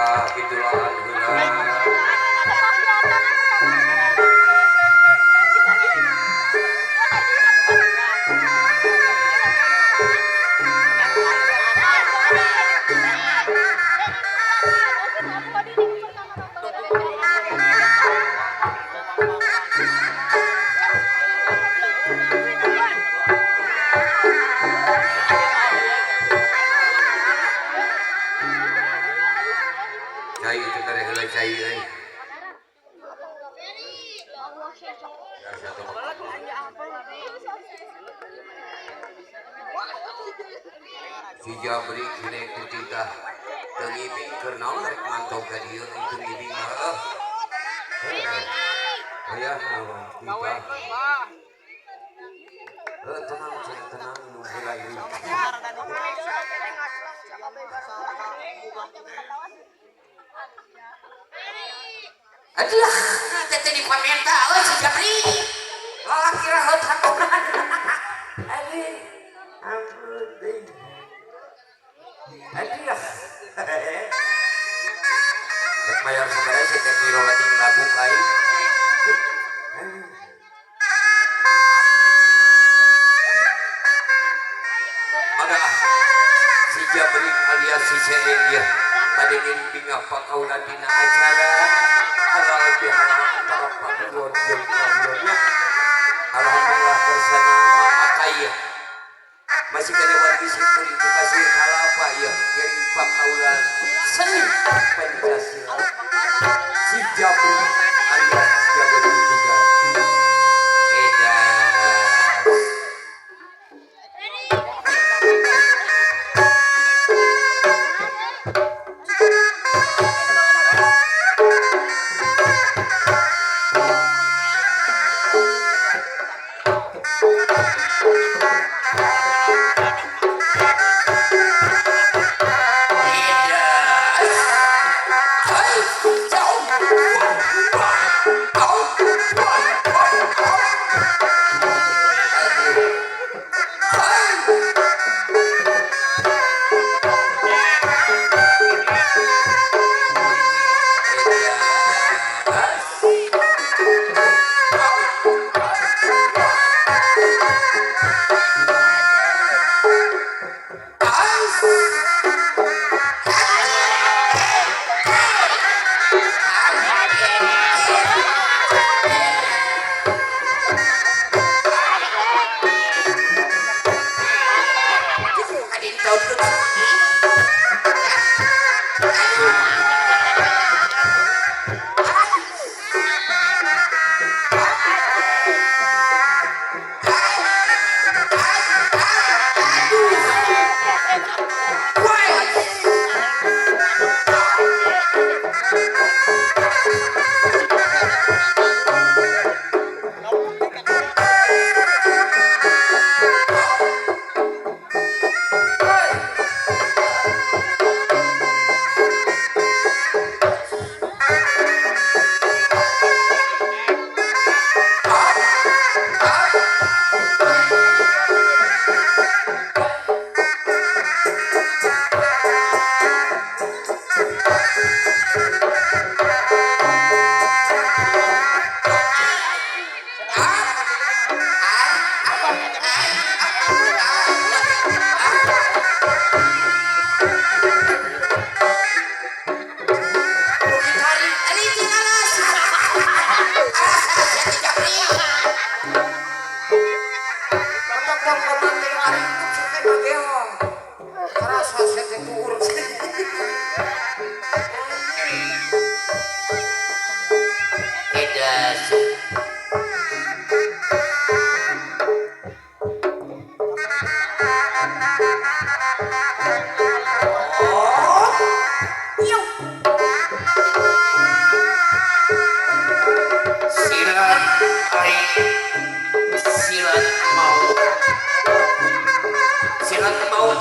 pitulaan heula. Cai itu dari heula cai euy. Si Jabri kene ketika teu ngibing keur naon rek mantau ka dieu itu ngibing mah. Aya naon kita. Tenang cek tenang nu heula ieu. Aduh, tete di komentar euy si Jabri. Lalaki raheut haturan. Aduh. Ampun deui. Aduh. Rek mayar sabaraha si Teh Mirowati ngaku kai. Mangga si Jabri alias si Seden dia bade ngimbing apa kaulan dina acara halal bihalal antara paduon jeung paduonnya. Alhamdulillah bersama akaya masih kena wargi simpul itu kasih kalapa ya dari pakaulan seni Pancasila si Jabri alias Jabri juga edan.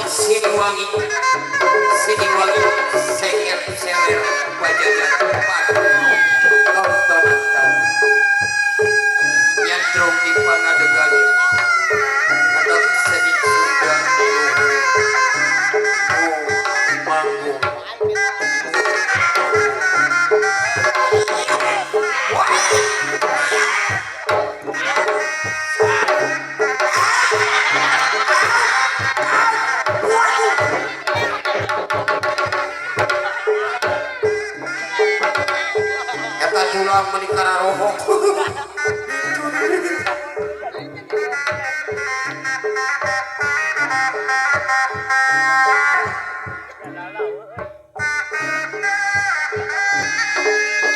Sini wangi, seker, sewer.